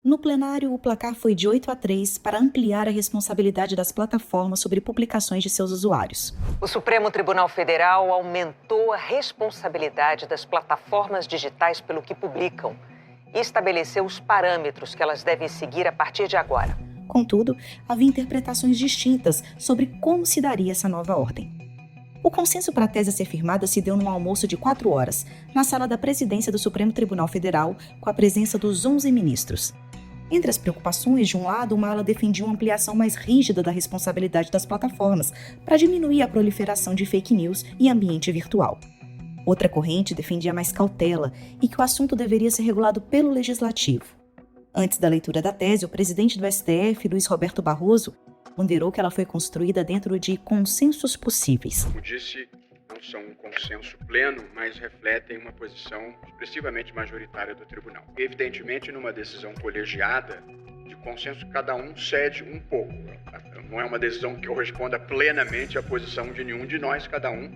No plenário, o placar foi de 8-3 para ampliar a responsabilidade das plataformas sobre publicações de seus usuários. O Supremo Tribunal Federal aumentou a responsabilidade das plataformas digitais pelo que publicam e estabeleceu os parâmetros que elas devem seguir a partir de agora. Contudo, havia interpretações distintas sobre como se daria essa nova ordem. O consenso para a tese a ser firmada se deu num almoço de 4 horas, na sala da presidência do Supremo Tribunal Federal, com a presença dos 11 ministros. Entre as preocupações, de um lado, uma ala defendia uma ampliação mais rígida da responsabilidade das plataformas para diminuir a proliferação de fake news e ambiente virtual. Outra corrente defendia mais cautela e que o assunto deveria ser regulado pelo Legislativo. Antes da leitura da tese, o presidente do STF, Luiz Roberto Barroso, ponderou que ela foi construída dentro de consensos possíveis. Como disse, não são um consenso pleno, mas refletem uma posição expressivamente majoritária do tribunal. Evidentemente, numa decisão colegiada, de consenso, cada um cede um pouco. Não é uma decisão que corresponda plenamente à posição de nenhum de nós, cada um,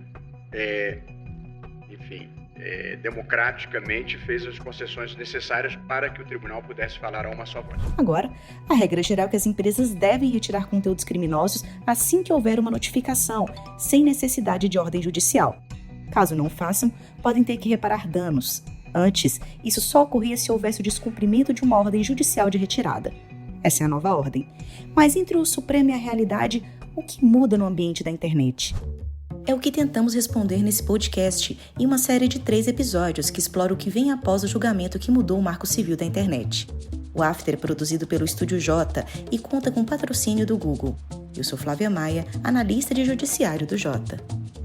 democraticamente fez as concessões necessárias para que o tribunal pudesse falar a uma só voz. Agora, a regra geral é que as empresas devem retirar conteúdos criminosos assim que houver uma notificação, sem necessidade de ordem judicial. Caso não façam, podem ter que reparar danos. Antes, isso só ocorria se houvesse o descumprimento de uma ordem judicial de retirada. Essa é a nova ordem. Mas entre o Supremo e a realidade, o que muda no ambiente da internet? É o que tentamos responder nesse podcast, em uma série de 3 episódios que explora o que vem após o julgamento que mudou o marco civil da internet. O After é produzido pelo Estúdio J e conta com patrocínio do Google. Eu sou Flávia Maia, analista de judiciário do J.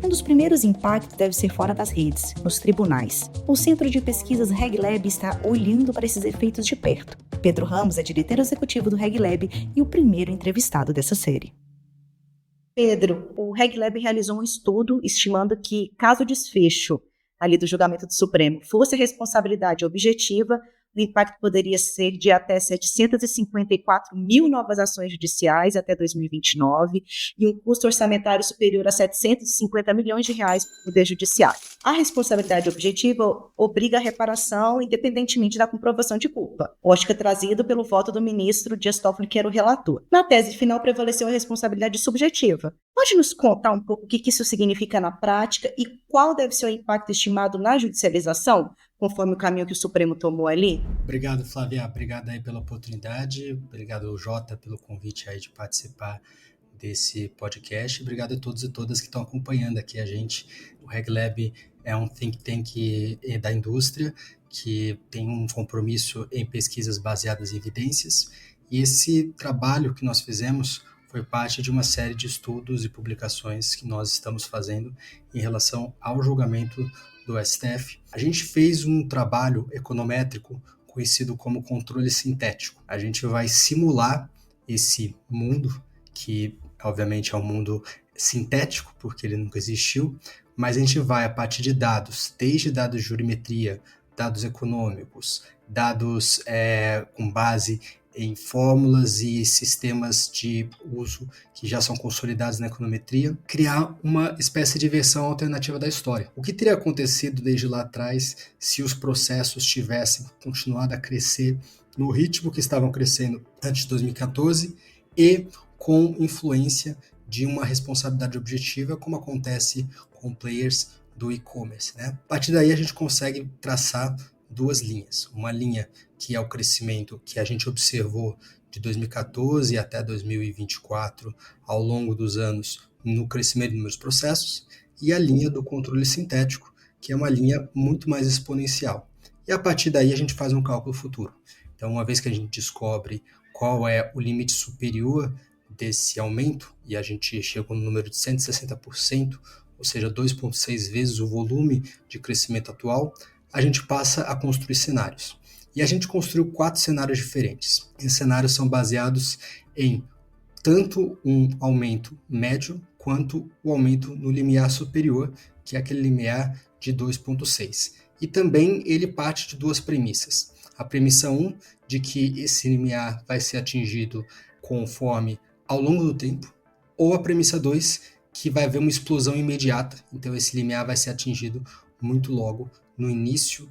Um dos primeiros impactos deve ser fora das redes, nos tribunais. O Centro de Pesquisas RegLab está olhando para esses efeitos de perto. Pedro Ramos é diretor executivo do RegLab e o primeiro entrevistado dessa série. Pedro, o RegLab realizou um estudo estimando que, caso o desfecho ali do julgamento do Supremo fosse responsabilidade objetiva, o impacto poderia ser de até 754 mil novas ações judiciais até 2029 e um custo orçamentário superior a 750 milhões de reais para o Poder Judiciário. A responsabilidade objetiva obriga a reparação independentemente da comprovação de culpa. O acho que é trazido pelo voto do ministro Dias Toffoli, que era o relator. Na tese final prevaleceu a responsabilidade subjetiva. Pode nos contar um pouco o que isso significa na prática e qual deve ser o impacto estimado na judicialização, conforme o caminho que o Supremo tomou ali? Obrigado, Flávia. Obrigado aí pela oportunidade. Obrigado, Jota, pelo convite aí de participar desse podcast. Obrigado a todos e todas que estão acompanhando aqui a gente. O RegLab é um think tank da indústria que tem um compromisso em pesquisas baseadas em evidências. E esse trabalho que nós fizemos foi parte de uma série de estudos e publicações que nós estamos fazendo em relação ao julgamento do STF. A gente fez um trabalho econométrico conhecido como controle sintético. A gente vai simular esse mundo, que obviamente é um mundo sintético, porque ele nunca existiu, mas a gente vai, a partir de dados, desde dados de jurimetria, dados econômicos, dados com base em fórmulas e sistemas de uso que já são consolidados na econometria, criar uma espécie de versão alternativa da história. O que teria acontecido desde lá atrás se os processos tivessem continuado a crescer no ritmo que estavam crescendo antes de 2014 e com influência de uma responsabilidade objetiva, como acontece com players do e-commerce, né? A partir daí a gente consegue traçar 2 linhas. Uma linha que é o crescimento que a gente observou de 2014 até 2024 ao longo dos anos no crescimento dos meus processos, e a linha do controle sintético, que é uma linha muito mais exponencial. E a partir daí a gente faz um cálculo futuro. Então, uma vez que a gente descobre qual é o limite superior desse aumento, e a gente chega no número de 160%, ou seja, 2,6 vezes o volume de crescimento atual, a gente passa a construir cenários. E a gente construiu 4 cenários diferentes. Esses cenários são baseados em tanto um aumento médio quanto o aumento no limiar superior, que é aquele limiar de 2,6. E também ele parte de 2 premissas. A premissa 1, de que esse limiar vai ser atingido conforme ao longo do tempo, ou a premissa 2, que vai haver uma explosão imediata, então esse limiar vai ser atingido muito logo no início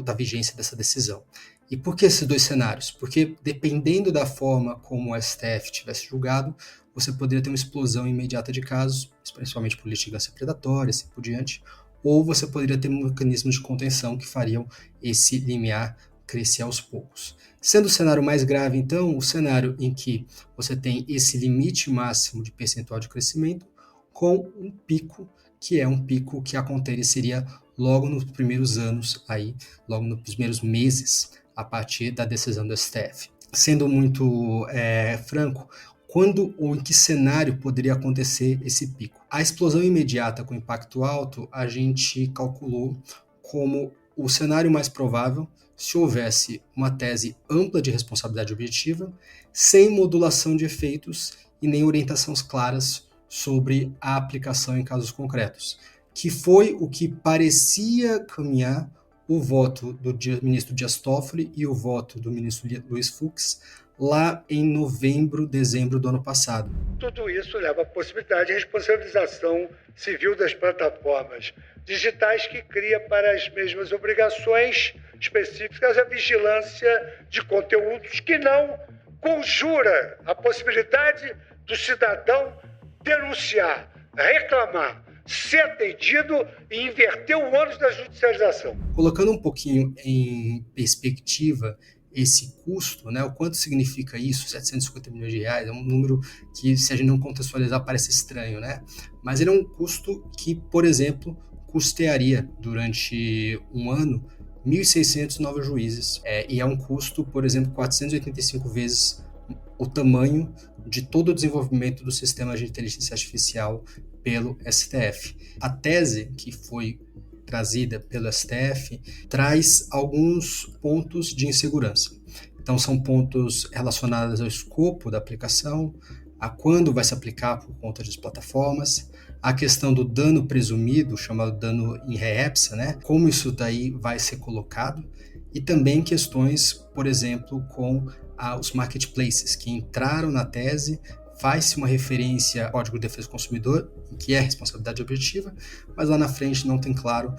da vigência dessa decisão. E por que esses dois cenários? Porque dependendo da forma como o STF tivesse julgado, você poderia ter uma explosão imediata de casos, principalmente por litigância predatória, assim por diante, ou você poderia ter mecanismos de contenção que fariam esse limiar crescer aos poucos. Sendo o cenário mais grave, então, o cenário em que você tem esse limite máximo de percentual de crescimento com um pico, que é um pico que aconteceria logo nos primeiros anos, aí, logo nos primeiros meses, a partir da decisão do STF. Sendo muito franco, quando ou em que cenário poderia acontecer esse pico? A explosão imediata com impacto alto, a gente calculou como o cenário mais provável se houvesse uma tese ampla de responsabilidade objetiva, sem modulação de efeitos e nem orientações claras sobre a aplicação em casos concretos, que foi o que parecia caminhar o voto do ministro Dias Toffoli e o voto do ministro Luiz Fux lá em novembro, dezembro do ano passado. Tudo isso leva à possibilidade de responsabilização civil das plataformas digitais, que cria para as mesmas obrigações específicas a vigilância de conteúdos, que não conjura a possibilidade do cidadão denunciar, reclamar, ser atendido e inverter o ônus da judicialização. Colocando um pouquinho em perspectiva esse custo, né, o quanto significa isso, 750 milhões de reais, é um número que, se a gente não contextualizar, parece estranho, né? Mas ele é um custo que, por exemplo, custearia durante um ano 1.600 novos juízes, e é um custo, por exemplo, 485 vezes o tamanho de todo o desenvolvimento do sistema de inteligência artificial pelo STF. A tese que foi trazida pelo STF traz alguns pontos de insegurança. Então, são pontos relacionados ao escopo da aplicação, a quando vai se aplicar por conta das plataformas, a questão do dano presumido, chamado dano in re ipsa, né? Como isso daí vai ser colocado, e também questões, por exemplo, com os marketplaces que entraram na tese. Faz-se uma referência ao Código de Defesa do Consumidor, que é responsabilidade objetiva, mas lá na frente não tem claro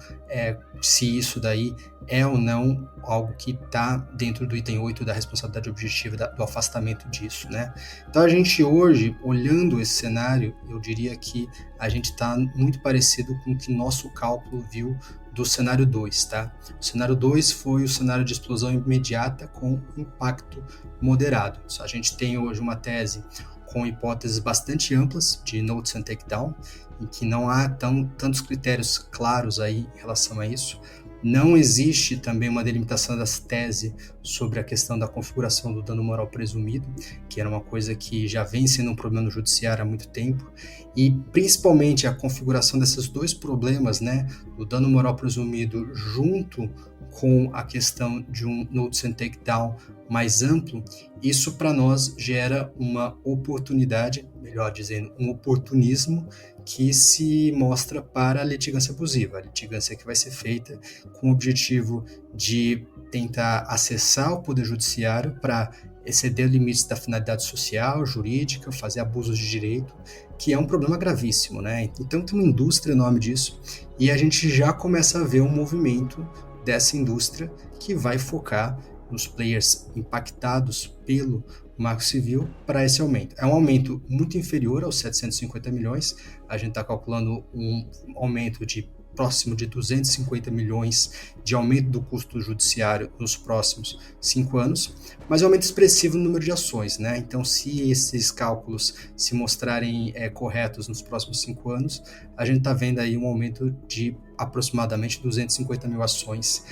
se isso daí é ou não algo que está dentro do item 8 da responsabilidade objetiva, do afastamento disso, né? Então a gente hoje, olhando esse cenário, eu diria que a gente está muito parecido com o que nosso cálculo viu do cenário 2, tá? O cenário 2 foi o cenário de explosão imediata com impacto moderado. A gente tem hoje uma tese com hipóteses bastante amplas de notice and takedown, em que não há tantos critérios claros aí em relação a isso. Não existe também uma delimitação das teses sobre a questão da configuração do dano moral presumido, que era uma coisa que já vem sendo um problema no judiciário há muito tempo, e principalmente a configuração desses dois problemas, né, do dano moral presumido junto com a questão de um notice and takedown mais amplo, isso para nós gera uma oportunidade, melhor dizendo, um oportunismo que se mostra para a litigância abusiva, a litigância que vai ser feita com o objetivo de tentar acessar o poder judiciário para exceder limites da finalidade social, jurídica, fazer abusos de direito, que é um problema gravíssimo, né? Então tem uma indústria enorme disso, e a gente já começa a ver um movimento dessa indústria que vai focar nos players impactados pelo Marco Civil para esse aumento. É um aumento muito inferior aos 750 milhões, a gente está calculando um aumento de próximo de 250 milhões de aumento do custo judiciário nos próximos 5 anos, mas é um aumento expressivo no número de ações, né? Então, se esses cálculos se mostrarem corretos nos próximos 5 anos, a gente está vendo aí um aumento de aproximadamente 250 mil ações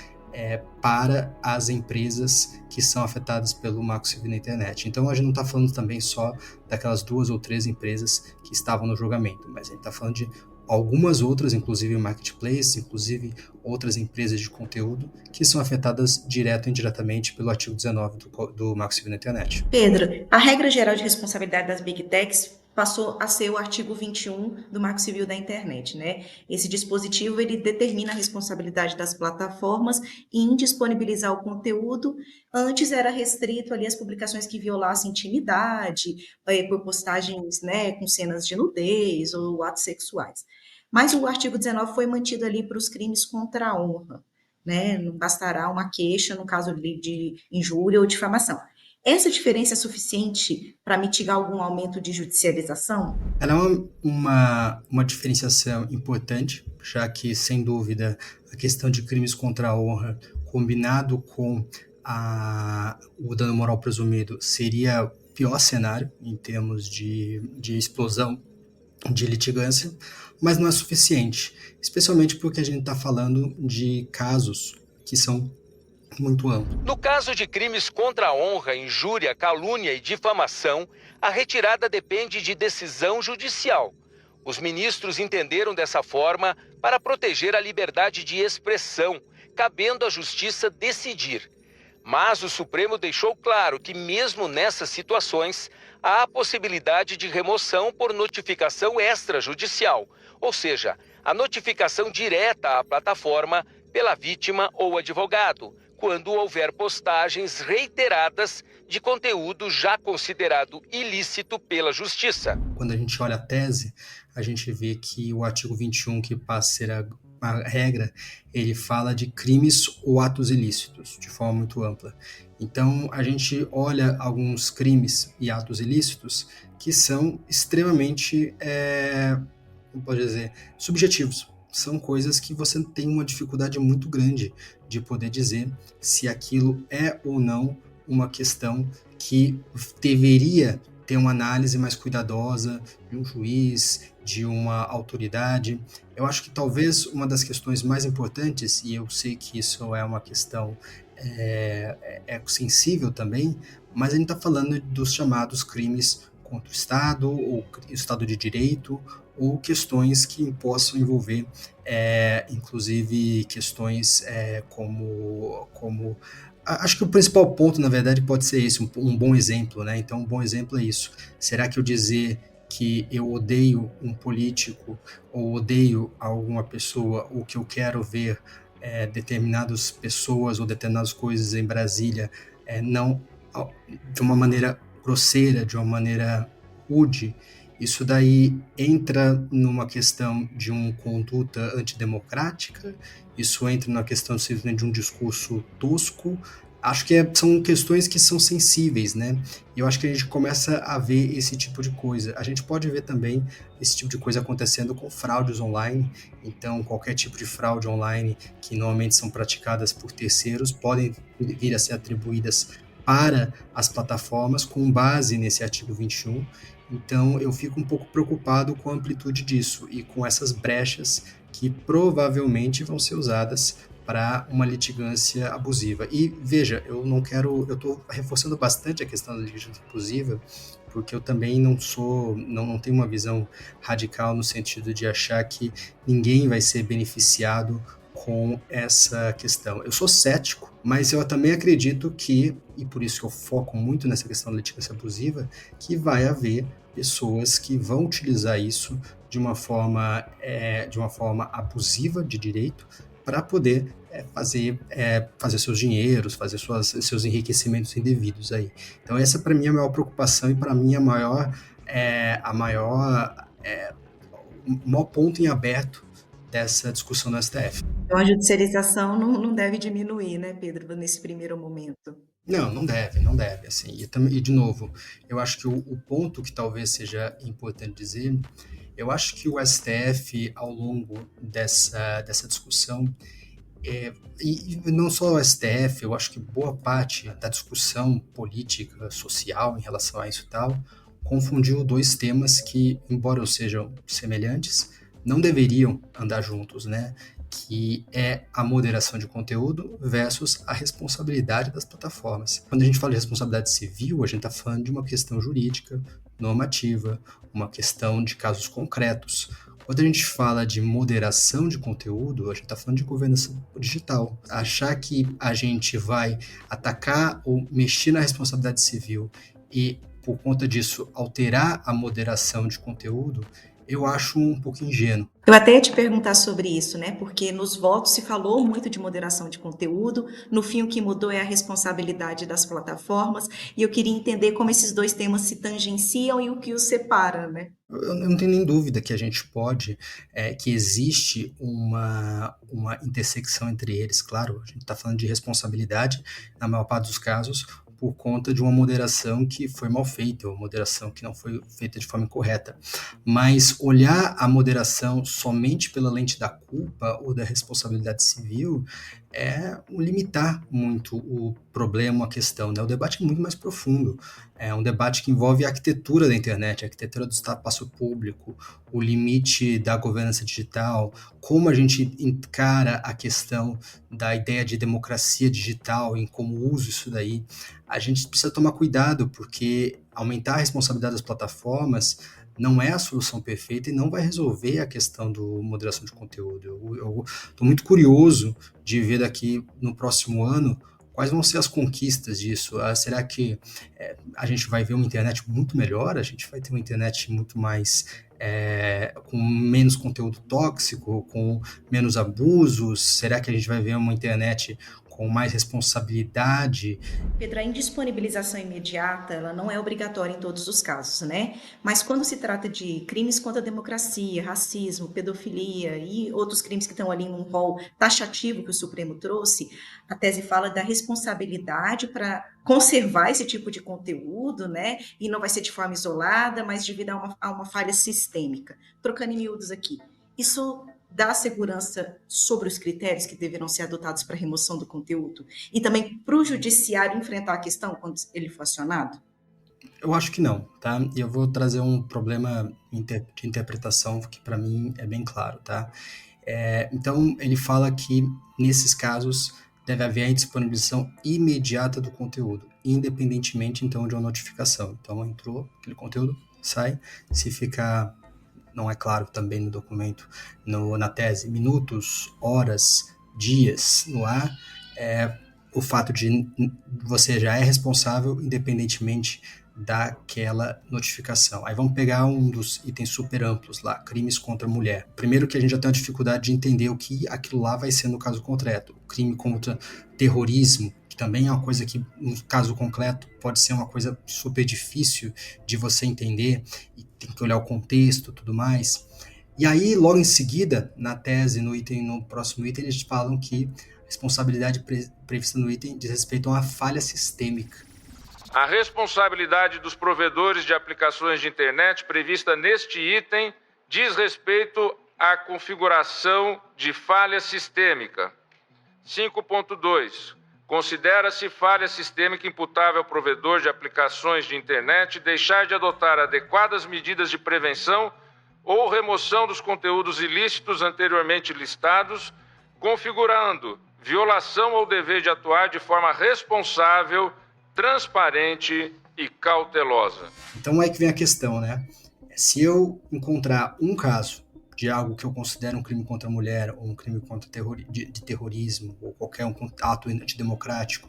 para as empresas que são afetadas pelo Marco Civil na internet. Então, a gente não está falando também só daquelas 2 ou 3 empresas que estavam no julgamento, mas a gente está falando de algumas outras, inclusive marketplace, inclusive outras empresas de conteúdo, que são afetadas direto ou indiretamente pelo artigo 19 do Marco Civil na internet. Pedro, a regra geral de responsabilidade das Big Techs passou a ser o artigo 21 do Marco Civil da internet, né? Esse dispositivo, ele determina a responsabilidade das plataformas em disponibilizar o conteúdo. Antes era restrito ali às publicações que violassem intimidade, por postagens, né, com cenas de nudez ou atos sexuais. Mas o artigo 19 foi mantido ali para os crimes contra a honra. né? Não bastará uma queixa no caso de injúria ou difamação. Essa diferença é suficiente para mitigar algum aumento de judicialização? Ela é uma diferenciação importante, já que, sem dúvida, a questão de crimes contra a honra, combinado com o dano moral presumido, seria o pior cenário em termos de explosão de litigância, mas não é suficiente, especialmente porque a gente está falando de casos que são muito amplos. No caso de crimes contra a honra, injúria, calúnia e difamação, a retirada depende de decisão judicial. Os ministros entenderam dessa forma para proteger a liberdade de expressão, cabendo à justiça decidir. Mas o Supremo deixou claro que, mesmo nessas situações, há a possibilidade de remoção por notificação extrajudicial, ou seja, a notificação direta à plataforma pela vítima ou advogado, quando houver postagens reiteradas de conteúdo já considerado ilícito pela Justiça. Quando a gente olha a tese, a gente vê que o artigo 21, que passa a ser a regra, ele fala de crimes ou atos ilícitos, de forma muito ampla. Então, a gente olha alguns crimes e atos ilícitos que são extremamente, como pode dizer, subjetivos. São coisas que você tem uma dificuldade muito grande de poder dizer se aquilo é ou não uma questão que deveria ter uma análise mais cuidadosa de um juiz, de uma autoridade. Eu acho que talvez uma das questões mais importantes, e eu sei que isso é uma questão sensível também, mas a gente está falando dos chamados crimes contra o Estado, ou Estado de Direito, ou questões que possam envolver, inclusive, questões como... Acho que o principal ponto, na verdade, pode ser esse, um bom exemplo, né? Então, um bom exemplo é isso. Será que eu dizer que eu odeio um político ou odeio alguma pessoa, ou que eu quero ver determinadas pessoas ou determinadas coisas em Brasília, não de uma maneira grosseira, de uma maneira rude, isso daí entra numa questão de uma conduta antidemocrática, isso entra na questão simplesmente de um discurso tosco. Acho que são questões que são sensíveis, né? E eu acho que a gente começa a ver esse tipo de coisa. A gente pode ver também esse tipo de coisa acontecendo com fraudes online. Então, qualquer tipo de fraude online que normalmente são praticadas por terceiros podem vir a ser atribuídas para as plataformas com base nesse artigo 21. Então, eu fico um pouco preocupado com a amplitude disso e com essas brechas que provavelmente vão ser usadas para uma litigância abusiva. E veja, eu estou reforçando bastante a questão da litigância abusiva, porque eu também não tenho uma visão radical no sentido de achar que ninguém vai ser beneficiado com essa questão. Eu sou cético, mas eu também acredito que, e por isso que eu foco muito nessa questão da litigância abusiva, que vai haver pessoas que vão utilizar isso de uma forma abusiva de direito para poder fazer seus dinheiros, fazer seus enriquecimentos indevidos aí. Então essa para mim é a maior preocupação e para mim o maior ponto em aberto dessa discussão no STF. Então a judicialização não deve diminuir, né, Pedro, nesse primeiro momento? Não deve, assim, e de novo, eu acho que o ponto que talvez seja importante dizer, eu acho que o STF, ao longo dessa discussão, e não só o STF, eu acho que boa parte da discussão política, social, em relação a isso e tal, confundiu dois temas que, embora sejam semelhantes, não deveriam andar juntos, né? Que é a moderação de conteúdo versus a responsabilidade das plataformas. Quando a gente fala de responsabilidade civil, a gente está falando de uma questão jurídica, normativa, uma questão de casos concretos. Quando a gente fala de moderação de conteúdo, a gente está falando de governança digital. Achar que a gente vai atacar ou mexer na responsabilidade civil e, por conta disso, alterar a moderação de conteúdo, eu acho um pouco ingênuo. Eu até ia te perguntar sobre isso, né? Porque nos votos se falou muito de moderação de conteúdo, no fim o que mudou é a responsabilidade das plataformas, e eu queria entender como esses dois temas se tangenciam e o que os separa, né? Eu não tenho nem dúvida que a gente pode, que existe uma intersecção entre eles, claro, a gente está falando de responsabilidade, na maior parte dos casos, por conta de uma moderação que foi mal feita, uma moderação que não foi feita de forma correta. Mas olhar a moderação somente pela lente da culpa ou da responsabilidade civil é limitar muito o problema, a questão, né? O debate é muito mais profundo. É um debate que envolve a arquitetura da internet, a arquitetura do espaço público, o limite da governança digital, como a gente encara a questão da ideia de democracia digital, em como usa isso daí. A gente precisa tomar cuidado, porque aumentar a responsabilidade das plataformas não é a solução perfeita e não vai resolver a questão do moderação de conteúdo. Eu estou muito curioso de ver daqui no próximo ano quais vão ser as conquistas disso. Será que a gente vai ver uma internet muito melhor? A gente vai ter uma internet muito mais com menos conteúdo tóxico, com menos abusos? Será que a gente vai ver uma internet com mais responsabilidade? Pedro, a indisponibilização imediata, ela não é obrigatória em todos os casos, né? Mas quando se trata de crimes contra a democracia, racismo, pedofilia e outros crimes que estão ali num rol taxativo que o Supremo trouxe, a tese fala da responsabilidade para conservar esse tipo de conteúdo, né? E não vai ser de forma isolada, mas devido a uma falha sistêmica. Trocando em miúdos aqui. Isso dá segurança sobre os critérios que deverão ser adotados para a remoção do conteúdo e também para o judiciário enfrentar a questão quando ele for acionado? Eu acho que não, tá? E eu vou trazer um problema de interpretação que para mim é bem claro, tá? Então, ele fala que nesses casos deve haver a disponibilização imediata do conteúdo, independentemente então de uma notificação. Então, entrou aquele conteúdo, sai, se ficar, não é claro também no documento, na tese, minutos, horas, dias no ar, o fato de você já é responsável independentemente daquela notificação. Aí vamos pegar um dos itens super amplos lá, crimes contra a mulher. Primeiro que a gente já tem uma dificuldade de entender o que aquilo lá vai ser no caso concreto. O crime contra terrorismo, que também é uma coisa que, no caso concreto, pode ser uma coisa super difícil de você entender, e tem que olhar o contexto e tudo mais. E aí, logo em seguida, na tese, no próximo item, eles falam que a responsabilidade prevista no item diz respeito a uma falha sistêmica. A responsabilidade dos provedores de aplicações de internet prevista neste item diz respeito à configuração de falha sistêmica. 5.2. Considera-se falha sistêmica imputável ao provedor de aplicações de internet deixar de adotar adequadas medidas de prevenção ou remoção dos conteúdos ilícitos anteriormente listados, configurando violação ao dever de atuar de forma responsável, transparente e cautelosa. Então é que vem a questão, né? Se eu encontrar um caso de algo que eu considero um crime contra a mulher, ou um crime contra de terrorismo, ou qualquer ato antidemocrático,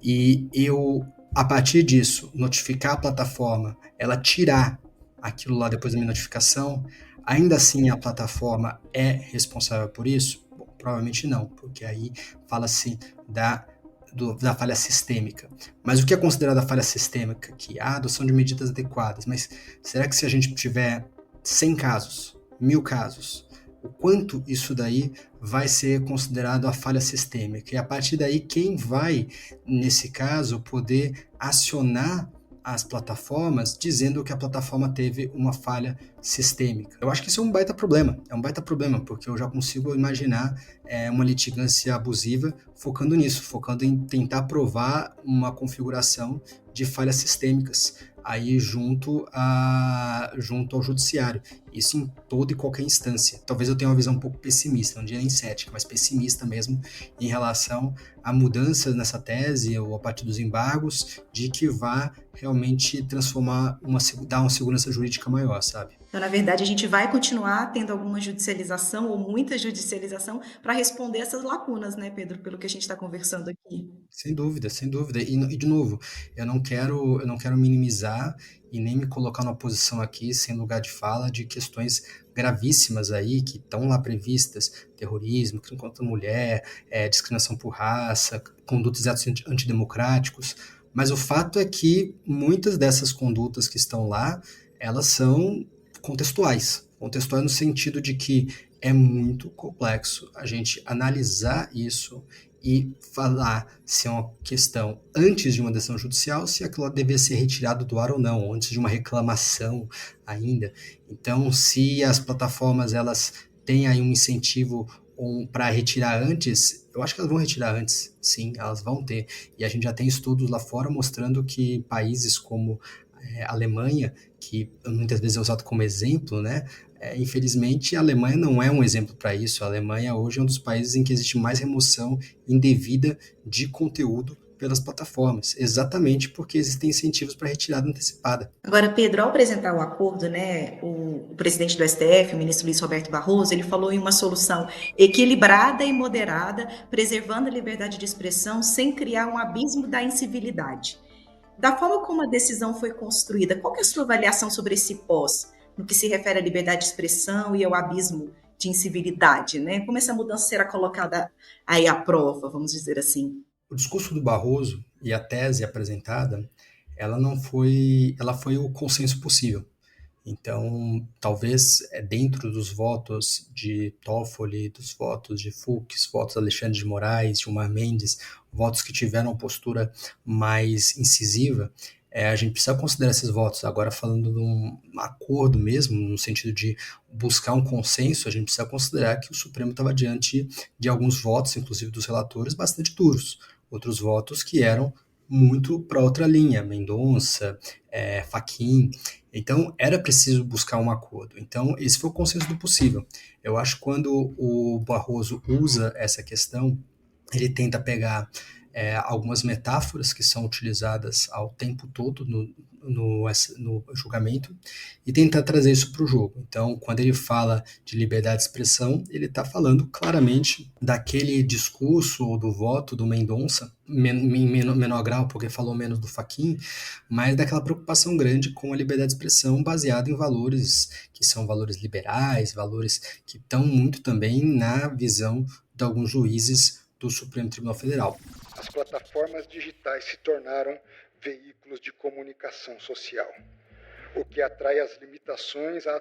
e eu, a partir disso, notificar a plataforma, ela tirar aquilo lá depois da minha notificação, ainda assim a plataforma é responsável por isso? Bom, provavelmente não, porque aí fala-se da falha sistêmica. Mas o que é considerado a falha sistêmica? Que a adoção de medidas adequadas. Mas será que se a gente tiver 100 casos, 1000 casos, o quanto isso daí vai ser considerado a falha sistêmica? E a partir daí, quem vai, nesse caso, poder acionar as plataformas dizendo que a plataforma teve uma falha sistêmica? Eu acho que isso é um baita problema, porque eu já consigo imaginar uma litigância abusiva focando nisso, focando em tentar provar uma configuração de falhas sistêmicas aí junto ao judiciário, isso em toda e qualquer instância. Talvez eu tenha uma visão um pouco pessimista, não diria cética, mas pessimista mesmo em relação a mudanças nessa tese ou a partir dos embargos de que vá realmente transformar, dar uma segurança jurídica maior, sabe? Então, na verdade, a gente vai continuar tendo alguma judicialização ou muita judicialização para responder essas lacunas, né, Pedro, pelo que a gente está conversando aqui. Sem dúvida, sem dúvida. E de novo, eu não quero minimizar generalizar e nem me colocar numa posição aqui sem lugar de fala de questões gravíssimas aí que estão lá previstas: terrorismo, crime contra a mulher, discriminação por raça, condutas e atos antidemocráticos. Mas o fato é que muitas dessas condutas que estão lá, elas são contextuais no sentido de que é muito complexo a gente analisar isso e falar se é uma questão antes de uma decisão judicial, se aquilo deve ser retirado do ar ou não, antes de uma reclamação ainda. Então, se as plataformas elas têm aí um incentivo para retirar antes, eu acho que elas vão retirar antes, sim, elas vão ter. E a gente já tem estudos lá fora mostrando que países como a Alemanha, que muitas vezes é usado como exemplo, né? Infelizmente, a Alemanha não é um exemplo para isso. A Alemanha hoje é um dos países em que existe mais remoção indevida de conteúdo pelas plataformas, exatamente porque existem incentivos para retirada antecipada. Agora, Pedro, ao apresentar o acordo, né, o presidente do STF, o ministro Luiz Roberto Barroso, ele falou em uma solução equilibrada e moderada, preservando a liberdade de expressão sem criar um abismo da incivilidade. Da forma como a decisão foi construída, qual que é a sua avaliação sobre esse pós, no que se refere à liberdade de expressão e ao abismo de incivilidade, né? Como essa mudança será colocada aí à prova, vamos dizer assim? O discurso do Barroso e a tese apresentada, ela foi o consenso possível. Então, talvez dentro dos votos de Toffoli, dos votos de Fux, votos de Alexandre de Moraes, Gilmar Mendes, votos que tiveram uma postura mais incisiva, a gente precisa considerar esses votos. Agora, falando de um acordo mesmo, no sentido de buscar um consenso, a gente precisa considerar que o Supremo estava diante de alguns votos, inclusive dos relatores, bastante duros. Outros votos que eram muito para outra linha, Mendonça, Fachin. Então, era preciso buscar um acordo. Então, esse foi o consenso do possível. Eu acho que quando o Barroso usa essa questão, ele tenta pegar algumas metáforas que são utilizadas ao tempo todo no julgamento e tentar trazer isso para o jogo. Então, quando ele fala de liberdade de expressão, ele está falando claramente daquele discurso ou do voto do Mendonça, em menor grau, porque falou menos do Fachin, mas daquela preocupação grande com a liberdade de expressão baseada em valores que são valores liberais, valores que estão muito também na visão de alguns juízes do Supremo Tribunal Federal. As plataformas digitais se tornaram veículos de comunicação social, o que atrai as limitações à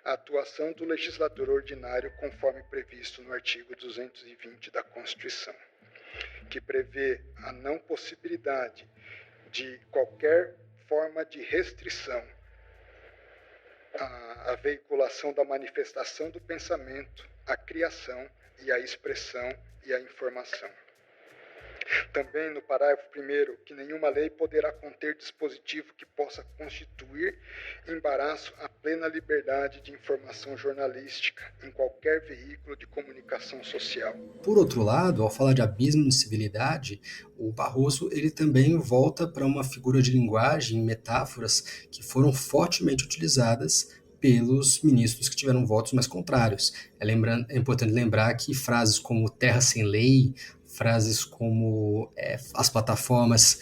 atuação do legislador ordinário, conforme previsto no artigo 220 da Constituição, que prevê a não possibilidade de qualquer forma de restrição à veiculação da manifestação do pensamento, à criação e à expressão e à informação. Também no parágrafo 1º, que nenhuma lei poderá conter dispositivo que possa constituir embaraço à plena liberdade de informação jornalística em qualquer veículo de comunicação social. Por outro lado, ao falar de abismo de civilidade, o Barroso ele também volta para uma figura de linguagem, metáforas que foram fortemente utilizadas pelos ministros que tiveram votos mais contrários. É importante lembrar que frases como terra sem lei, frases como as plataformas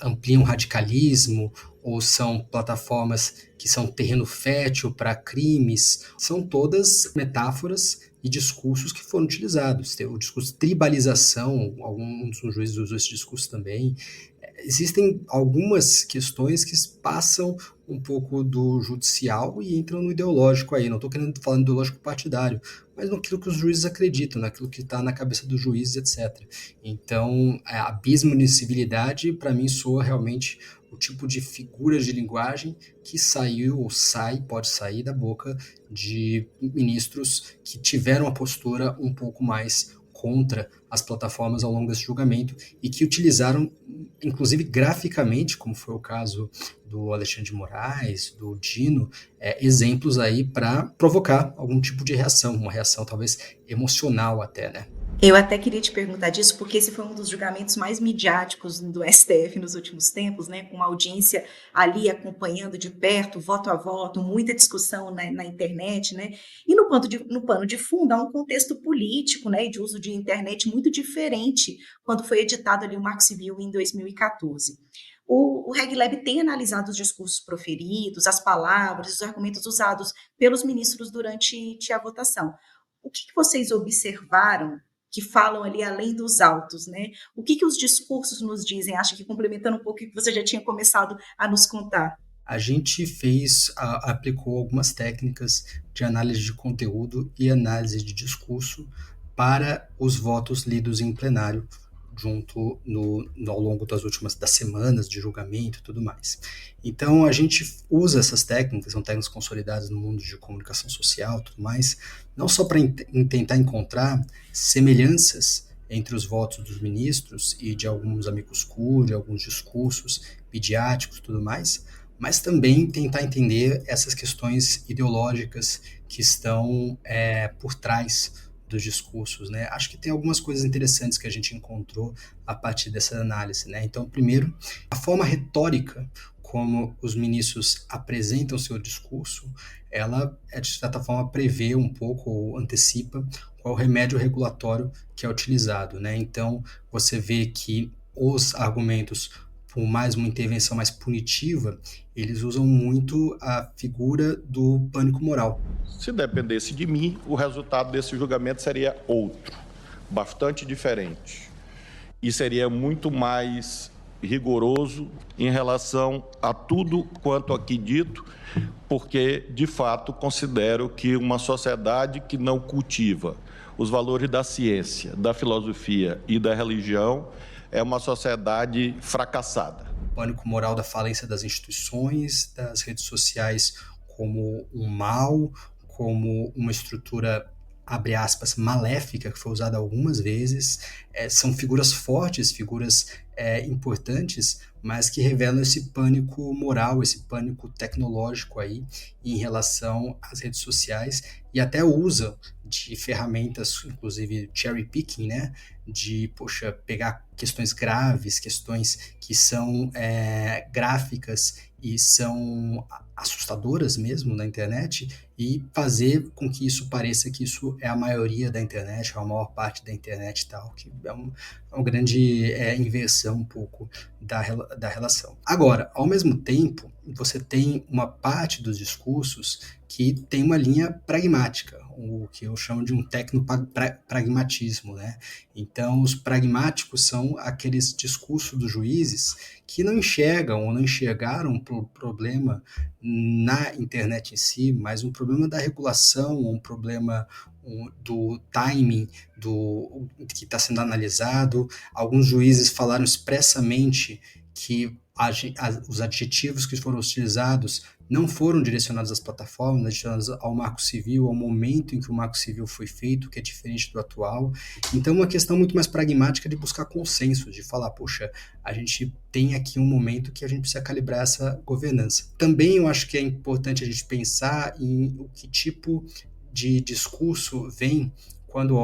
ampliam o radicalismo, ou são plataformas que são terreno fértil para crimes, são todas metáforas e discursos que foram utilizados. Tem o discurso de tribalização, alguns dos juízes usam esse discurso também. Existem algumas questões que passam um pouco do judicial e entram no ideológico aí. Não estou falando ideológico partidário, mas naquilo que os juízes acreditam, naquilo que está na cabeça dos juízes, etc. Então, abismo de civilidade, para mim, soa realmente o tipo de figura de linguagem que pode sair da boca de ministros que tiveram uma postura um pouco mais contra as plataformas ao longo desse julgamento e que utilizaram, inclusive graficamente, como foi o caso do Alexandre de Moraes, do Dino, exemplos aí para provocar algum tipo de reação, uma reação talvez emocional até, né? Eu até queria te perguntar disso, porque esse foi um dos julgamentos mais midiáticos do STF nos últimos tempos, né? Com uma audiência ali acompanhando de perto, voto a voto, muita discussão na internet, né? E no pano de fundo, há um contexto político, né? E de uso de internet muito diferente quando foi editado ali o Marco Civil em 2014. O RegLab tem analisado os discursos proferidos, as palavras, os argumentos usados pelos ministros durante a votação. O que vocês observaram que falam ali além dos autos, né? O que os discursos nos dizem? Acho que complementando um pouco o que você já tinha começado a nos contar. A gente aplicou algumas técnicas de análise de conteúdo e análise de discurso para os votos lidos em plenário, ao longo das semanas de julgamento e tudo mais. Então, a gente usa essas técnicas, são técnicas consolidadas no mundo de comunicação social e tudo mais, não só para tentar encontrar semelhanças entre os votos dos ministros e de alguns amicus curiae, alguns discursos midiáticos e tudo mais, mas também tentar entender essas questões ideológicas que estão por trás dos discursos, né? Acho que tem algumas coisas interessantes que a gente encontrou a partir dessa análise, né? Então, primeiro, a forma retórica como os ministros apresentam seu discurso, ela, de certa forma, prevê um pouco ou antecipa qual é o remédio regulatório que é utilizado, né? Então, você vê que os argumentos, por mais uma intervenção mais punitiva, eles usam muito a figura do pânico moral. Se dependesse de mim, o resultado desse julgamento seria outro, bastante diferente. E seria muito mais rigoroso em relação a tudo quanto aqui dito, porque, de fato, considero que uma sociedade que não cultiva os valores da ciência, da filosofia e da religião é uma sociedade fracassada. O pânico moral da falência das instituições, das redes sociais como um mal, como uma estrutura, abre aspas, maléfica, que foi usada algumas vezes. São figuras fortes, figuras importantes, mas que revelam esse pânico moral, esse pânico tecnológico aí em relação às redes sociais, e até usam de ferramentas, inclusive cherry picking, né? De, pegar questões graves, questões que são gráficas e são assustadoras mesmo na internet, e fazer com que isso pareça que isso é a maioria da internet, a maior parte da internet e tal, que é uma grande inversão um pouco da relação. Agora, ao mesmo tempo, você tem uma parte dos discursos que tem uma linha pragmática, o que eu chamo de um tecnopragmatismo, né? Então, os pragmáticos são aqueles discursos dos juízes que não enxergam ou não enxergaram um problema na internet em si, mas um problema da regulação, um problema do timing que está sendo analisado. Alguns juízes falaram expressamente que os adjetivos que foram utilizados não foram direcionados às plataformas, direcionados ao Marco Civil, ao momento em que o Marco Civil foi feito, que é diferente do atual. Então, uma questão muito mais pragmática de buscar consenso, de falar, poxa, a gente tem aqui um momento que a gente precisa calibrar essa governança. Também eu acho que é importante a gente pensar em o que tipo de discurso vem quando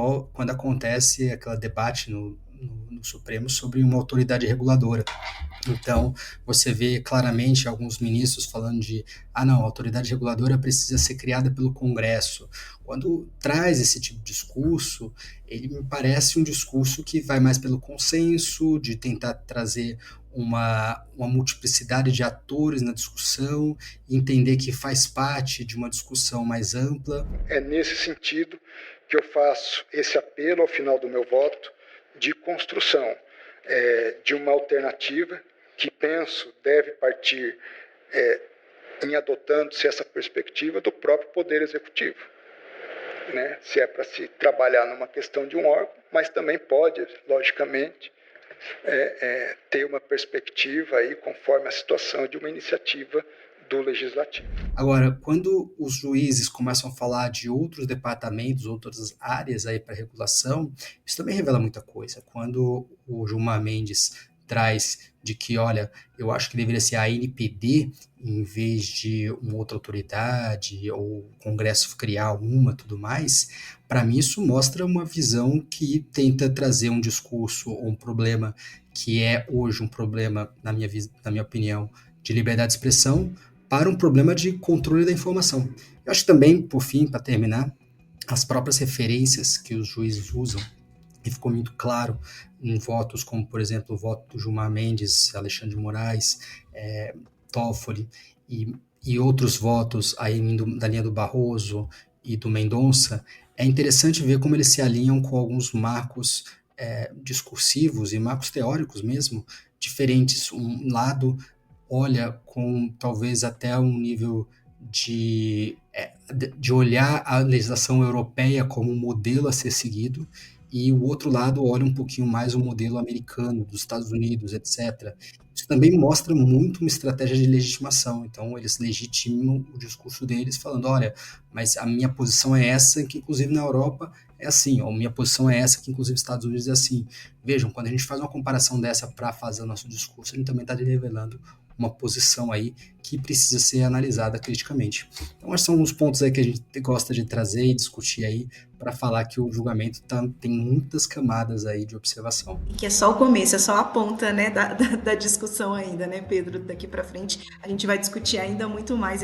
acontece aquele debate no Supremo sobre uma autoridade reguladora. Então, você vê claramente alguns ministros falando a autoridade reguladora precisa ser criada pelo Congresso. Quando traz esse tipo de discurso, ele me parece um discurso que vai mais pelo consenso, de tentar trazer uma multiplicidade de atores na discussão, entender que faz parte de uma discussão mais ampla. É nesse sentido que eu faço esse apelo ao final do meu voto de construção de uma alternativa que penso deve partir em adotando-se essa perspectiva do próprio Poder Executivo. Né? Se é para se trabalhar numa questão de um órgão, mas também pode, logicamente, ter uma perspectiva aí, conforme a situação de uma iniciativa do Legislativo. Agora, quando os juízes começam a falar de outros departamentos, outras áreas aí para regulação, isso também revela muita coisa. Quando o Gilmar Mendes traz de que, olha, eu acho que deveria ser a ANPD em vez de uma outra autoridade, ou o Congresso criar uma, tudo mais, para mim isso mostra uma visão que tenta trazer um discurso ou um problema que é hoje um problema, na minha opinião, de liberdade de expressão, para um problema de controle da informação. Eu acho também, por fim, para terminar, as próprias referências que os juízes usam e ficou muito claro em votos como, por exemplo, o voto do Gilmar Mendes, Alexandre de Moraes, Toffoli e outros votos aí da linha do Barroso e do Mendonça. É interessante ver como eles se alinham com alguns marcos discursivos e marcos teóricos mesmo, diferentes. Um lado olha com talvez até um nível de olhar a legislação europeia como um modelo a ser seguido, e o outro lado olha um pouquinho mais o modelo americano, dos Estados Unidos, etc. Isso também mostra muito uma estratégia de legitimação. Então, eles legitimam o discurso deles falando, olha, mas a minha posição é essa, que inclusive na Europa é assim, ou minha posição é essa, que inclusive nos Estados Unidos é assim. Vejam, quando a gente faz uma comparação dessa para fazer o nosso discurso, a gente também está revelando uma posição aí que precisa ser analisada criticamente. Então, esses são os pontos aí que a gente gosta de trazer e discutir aí para falar que o julgamento tem muitas camadas aí de observação. E que é só o começo, é só a ponta, né, da discussão ainda, né, Pedro? Daqui para frente a gente vai discutir ainda muito mais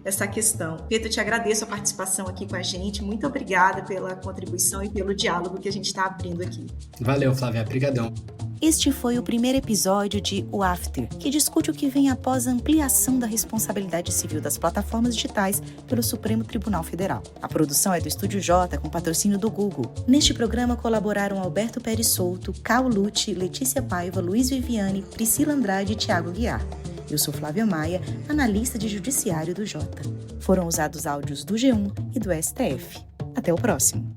essa questão. Pedro, eu te agradeço a participação aqui com a gente, muito obrigada pela contribuição e pelo diálogo que a gente está abrindo aqui. Valeu, Flávia, brigadão. Este foi o primeiro episódio de O After, que discute o que vem após a ampliação da responsabilidade civil das plataformas digitais pelo Supremo Tribunal Federal. A produção é do Estúdio J, com patrocínio do Google. Neste programa colaboraram Alberto Pérez Souto, Cal Lute, Letícia Paiva, Luiz Viviane, Priscila Andrade e Thiago Guiar. Eu sou Flávia Maia, analista de judiciário do Jota. Foram usados áudios do G1 e do STF. Até o próximo.